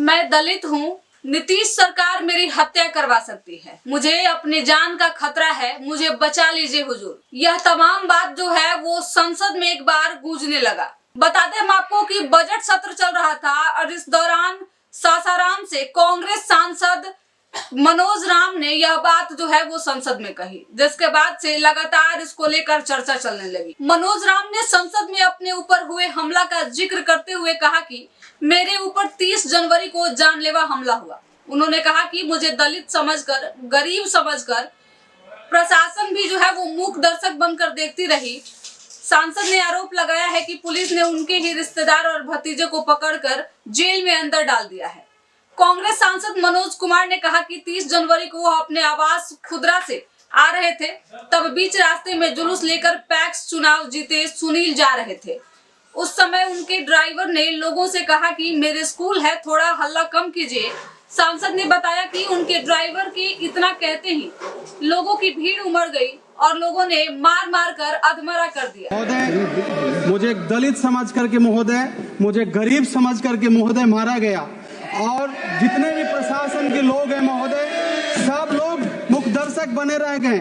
मैं दलित हूँ, नीतीश सरकार मेरी हत्या करवा सकती है, मुझे अपनी जान का खतरा है, मुझे बचा लीजिए हुजूर। यह तमाम बात जो है वो संसद में एक बार गूंजने लगा। बता दें हम आपको कि बजट सत्र चल रहा था और इस दौरान सासाराम से कांग्रेस सांसद मनोज राम ने यह बात जो है वो संसद में कही, जिसके बाद से लगातार इसको लेकर चर्चा चलने लगी। मनोज राम ने संसद में अपने ऊपर हुए हमला का जिक्र करते हुए कहा कि मेरे ऊपर 30 जनवरी को जानलेवा हमला हुआ। उन्होंने कहा कि मुझे दलित समझकर, गरीब समझकर प्रशासन भी जो है वो मूक दर्शक बनकर देखती रही। सांसद ने आरोप लगाया है कि पुलिस ने उनके ही रिश्तेदार और भतीजे को पकड़कर जेल में अंदर डाल दिया है। कांग्रेस सांसद मनोज कुमार ने कहा कि 30 जनवरी को वो अपने आवास खुदरा से आ रहे थे, तब बीच रास्ते में जुलूस लेकर पैक्स चुनाव जीते सुनील जा रहे थे। उस समय उनके ड्राइवर ने लोगों से कहा कि मेरे स्कूल है, थोड़ा हल्ला कम कीजिए। सांसद ने बताया कि उनके ड्राइवर के इतना कहते ही लोगों की भीड़ उमड़ गई और लोगों ने मार मार कर अधमरा कर दिया। महोदय, मुझे दलित समझ करके महोदय, मुझे गरीब समझ करके महोदय मारा गया और जितने भी प्रशासन के लोग हैं महोदय, सब लोग मुख्य दर्शक बने रह गए।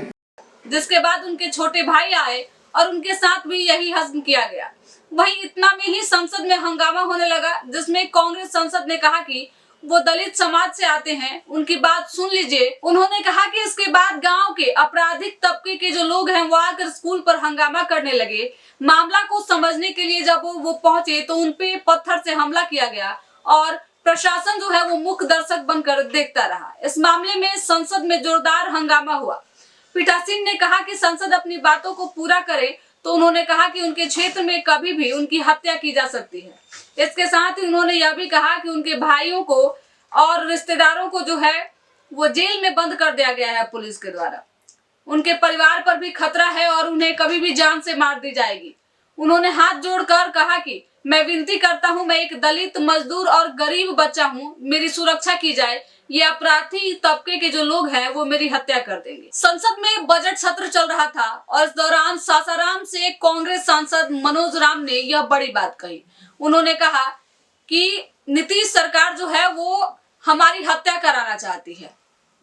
जिसके बाद उनके छोटे भाई आए और उनके साथ भी यही हजम किया गया। वहीं इतना में ही संसद में हंगामा होने लगा, जिसमें कांग्रेस सांसद ने कहा कि वो दलित समाज से आते हैं, उनकी बात सुन लीजिए। उन्होंने कहा कि इसके बाद गांव के आपराधिक तबके के जो लोग हैं वो आकर स्कूल पर हंगामा करने लगे। मामला को समझने के लिए जब वो पहुंचे तो उनपे पत्थर से हमला किया गया और प्रशासन जो है वो मुख्य दर्शक बनकर देखता रहा। इस मामले में संसद में जोरदार हंगामा हुआ। पीठासीन ने कहा कि संसद अपनी बातों को पूरा करे, तो उन्होंने कहा कि उनके क्षेत्र में कभी भी उनकी हत्या की जा सकती है। इसके साथ ही उन्होंने यह भी कहा कि उनके भाइयों को और रिश्तेदारों को जो है वो जेल में बंद कर दिया गया है पुलिस के द्वारा। उनके परिवार पर भी खतरा है और उन्हें कभी भी जान से मार दी जाएगी। उन्होंने हाथ जोड़कर कहा कि मैं विनती करता हूं, मैं एक दलित, मजदूर और गरीब बच्चा हूं, मेरी सुरक्षा की जाए। ये अपराधी तबके के जो लोग हैं वो मेरी हत्या कर देंगे। संसद में बजट सत्र चल रहा था और इस दौरान सासाराम से कांग्रेस सांसद मनोज राम ने यह बड़ी बात कही। उन्होंने कहा कि नीतीश सरकार जो है वो हमारी हत्या कराना चाहती है,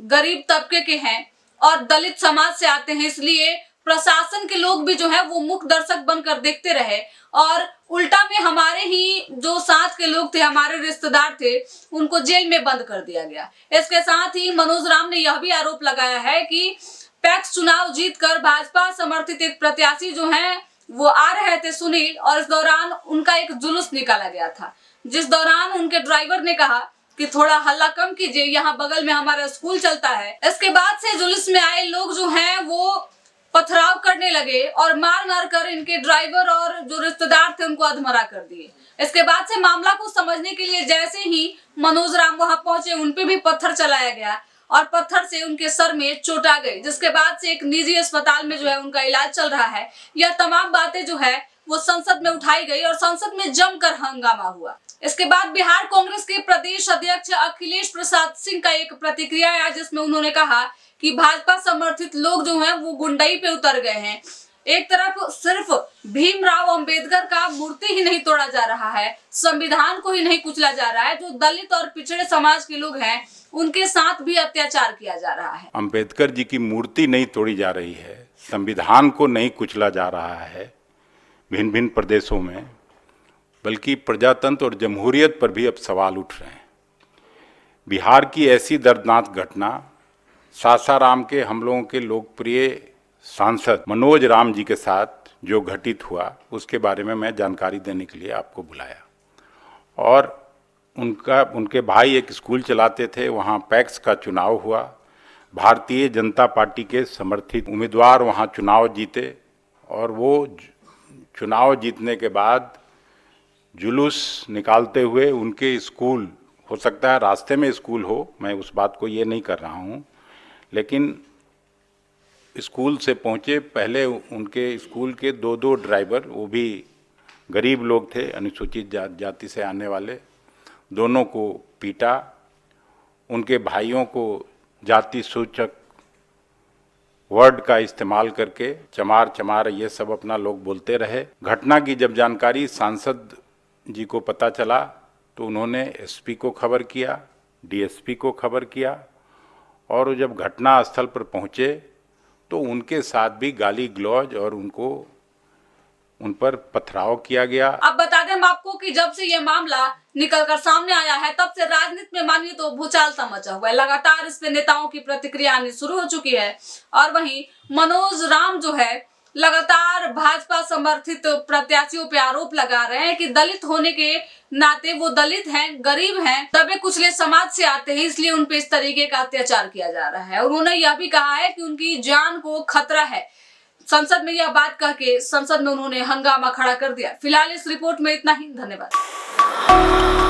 गरीब तबके के हैं और दलित समाज से आते हैं, इसलिए प्रशासन के लोग भी जो है वो मुख्य दर्शक बनकर देखते रहे और उल्टा में हमारे ही जो साथ के लोग थे, हमारे रिश्तेदार थे, उनको जेल में बंद कर दिया गया। इसके साथ ही मनोज राम ने यह भी आरोप लगाया है कि पैक्स चुनाव जीतकर भाजपा समर्थित एक प्रत्याशी जो हैं वो आ रहे थे सुनील, और इस दौरान उनका एक जुलूस निकाला गया था, जिस दौरान उनके ड्राइवर ने कहा कि थोड़ा हल्ला कम कीजिए, यहाँ बगल में हमारा स्कूल चलता है। इसके बाद से जुलूस में आए लोग जो हैं वो पथराव करने लगे और मार मार कर इनके ड्राइवर और जो रिश्तेदार थे उनको अधमरा कर दिए। इसके बाद से मामला को समझने के लिए जैसे ही मनोज राम वहां पहुंचे, उनपे भी पत्थर चलाया गया और पत्थर से उनके सर में चोट आ गई, जिसके बाद से एक निजी अस्पताल में जो है उनका इलाज चल रहा है। यह तमाम बातें जो है वो संसद में उठाई गई और संसद में जमकर हंगामा हुआ। इसके बाद बिहार कांग्रेस के प्रदेश अध्यक्ष अखिलेश प्रसाद सिंह का एक प्रतिक्रिया आया, जिसमें उन्होंने कहा कि भाजपा समर्थित लोग जो हैं वो गुंडाई पे उतर गए हैं। एक तरफ सिर्फ भीमराव अंबेडकर का मूर्ति ही नहीं तोड़ा जा रहा है, संविधान को ही नहीं कुचला जा रहा है, जो दलित और पिछड़े समाज के लोग हैं उनके साथ भी अत्याचार किया जा रहा है। अंबेडकर जी की मूर्ति नहीं तोड़ी जा रही है, संविधान को नहीं कुचला जा रहा है भिन्न भिन्न प्रदेशों में, बल्कि प्रजातंत्र और जमहूरियत पर भी अब सवाल उठ रहे हैं। बिहार की ऐसी दर्दनाक घटना सासाराम के हम लोगों के लोकप्रिय सांसद मनोज राम जी के साथ जो घटित हुआ, उसके बारे में मैं जानकारी देने के लिए आपको बुलाया। और उनके भाई एक स्कूल चलाते थे, वहाँ पैक्स का चुनाव हुआ, भारतीय जनता पार्टी के समर्थित उम्मीदवार वहाँ चुनाव जीते और वो चुनाव जीतने के बाद जुलूस निकालते हुए उनके स्कूल, हो सकता है रास्ते में स्कूल हो, मैं उस बात को ये नहीं कर रहा हूँ, लेकिन स्कूल से पहुँचे पहले उनके स्कूल के दो ड्राइवर, वो भी गरीब लोग थे, अनुसूचित जाति से आने वाले, दोनों को पीटा। उनके भाइयों को जाति सूचक वर्ड का इस्तेमाल करके चमार चमार ये सब अपना लोग बोलते रहे। घटना की जब जानकारी सांसद जी को पता चला तो उन्होंने एसपी को खबर किया, डीएसपी को खबर किया, और वो जब घटना स्थल पर पहुंचे तो उनके साथ भी गाली गलौज और उन पर पथराव किया गया। अब बता दें हम आपको कि जब से ये मामला निकलकर सामने आया है तब से राजनीति में मानिए तो भूचाल सा मचा हुआ है। लगातार इस पे नेताओं की प्रतिक्रिया आनी शुरू हो चुकी है और वहीं मनोज राम जो है लगातार भाजपा समर्थित प्रत्याशियों पे आरोप लगा रहे हैं कि दलित होने के नाते वो दलित हैं, गरीब हैं, दबे कुचले समाज से आते हैं, इसलिए उन पे इस तरीके का अत्याचार किया जा रहा है। और उन्होंने यह भी कहा है कि उनकी जान को खतरा है। संसद में यह बात कह के संसद में उन्होंने हंगामा खड़ा कर दिया। फिलहाल इस रिपोर्ट में इतना ही। धन्यवाद।